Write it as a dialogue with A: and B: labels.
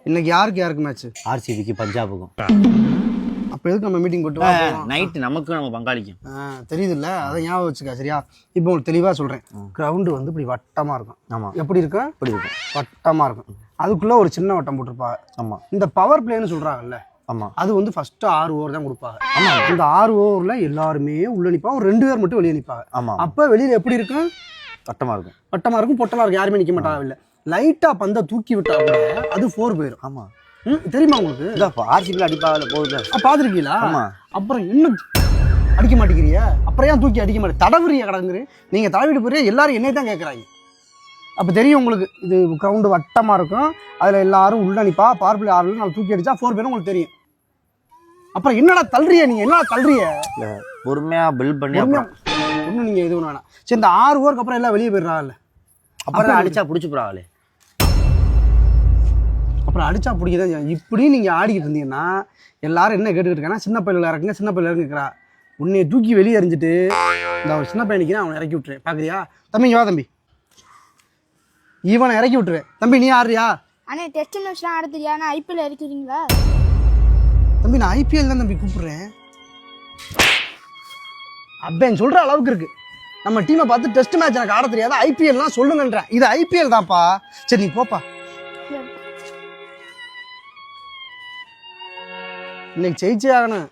A: இன்னைக்கு யாருக்கு மேட்ச்?
B: ஆர்சிபிக்கு பஞ்சாபுக்கும்.
A: அப்போ எதுக்கு நம்ம மீட்டிங் போட்டு
B: நைட்டு நமக்கு நம்ம பங்காளிக்கும்
A: தெரியுது இல்லை? அதை ஞாபகம் வச்சுக்க சரியா? இப்போ உங்களுக்கு தெளிவாக சொல்கிறேன். கிரவுண்டு வந்து இப்படி வட்டமாக இருக்கும்.
B: ஆமாம்.
A: எப்படி இருக்கும்?
B: இப்படி இருக்கும்,
A: வட்டமாக இருக்கும். அதுக்குள்ளே ஒரு சின்ன வட்டம் போட்டிருப்பாங்க.
B: ஆமாம்.
A: இந்த பவர் பிளேன்னு சொல்கிறாங்கல்ல,
B: ஆமாம்,
A: அது வந்து ஃபஸ்ட்டு 6 ஓவர் தான் கொடுப்பாங்க. ஆமாம். இந்த 6 ஓவரில் எல்லாருமே உள்ளே நிற்பாங்க, ஒரு 2 பேர் மட்டும் வெளியே நிற்பாங்க.
B: ஆமாம்.
A: அப்போ வெளியில் எப்படி இருக்கும்?
B: வட்டமாக இருக்கும்.
A: வட்டமாக இருக்கும், பொட்டலாக இருக்கும், யாருமே நிற்க மாட்டாங்க. இல்லை, லைட்டாக பந்தை தூக்கி விட்டா கூட அது 4 போயிடும்.
B: ஆமாம்.
A: தெரியுமா உங்களுக்கு?
B: ஆர்சிபியில் அடிப்பாவில் போகுது.
A: பார்த்துருக்கீங்களா?
B: ஆமாம்.
A: அப்புறம் இன்னும் அடிக்க மாட்டேங்கிறிய? அப்புறம் ஏன் தூக்கி அடிக்க மாட்டேன்? தடவுறிய கிடங்குறேன். நீங்கள் தடவிட்டு போறியா? எல்லாரும் என்னை தான் கேட்குறாங்க. அப்போ தெரியும் உங்களுக்கு, இது கிரவுண்டு வட்டமாக இருக்கும், அதில் எல்லாரும் உள்ள நிற்பா. பவர் பிளே 6 நாள் தூக்கி அடிச்சா 4 பேரும் உங்களுக்கு தெரியும். அப்புறம் என்னடா தள்ளுறிய? நீங்கள் என்ன தள்ளுறிய?
B: பொறுமையாக பில்ட் பண்ணி
A: ஒன்றும் நீங்கள் இது வேணாம். சரி, இந்த 6 ஓவருக்கு அப்புறம் எல்லாம் வெளியே போயிடுறாங்கல்ல,
B: அப்புறம் அடிச்சா பிடிச்சி போகிறாங்களே.
A: அப்புறம் அடிச்சா பிடிக்கதான். இப்படி நீங்கள் ஆடிக்கிட்டு இருந்தீங்கன்னா எல்லாரும் என்ன கேட்டுக்கிட்டு இருக்காங்கன்னா, சின்ன பையில இறக்குங்க, சின்ன பையில இறக்குறா. உன்னைய தூக்கி வெளியே எறிஞ்சிட்டு இந்த ஒரு சின்ன பையனுக்கு அவனை இறக்கி விட்டுருவேன். பார்க்குறியா தம்பி? இங்கே வா தம்பி, இவனை இறக்கி விட்டுருவேன். தம்பி நீ ஆடுறியா?
C: அண்ணே டெஸ்ட் மேட்ச்லாம் ஆட தெரியா? நான் ஐபிஎல் இறக்கிறீங்களா?
A: தம்பி நான் ஐபிஎல் தான் தம்பி கூப்பிடுறேன். அப்பேன் சொல்கிற அளவுக்கு இருக்கு. நம்ம டீமை பார்த்து டெஸ்ட் மேட்ச் எனக்கு ஆட தெரியாது, ஐபிஎல்லாம் சொல்லுங்கன்றேன். இது ஐபிஎல் தான்ப்பா. சரி நீ போப்பா. இன்னைக்கு ஜெயிச்சே ஆகணும்.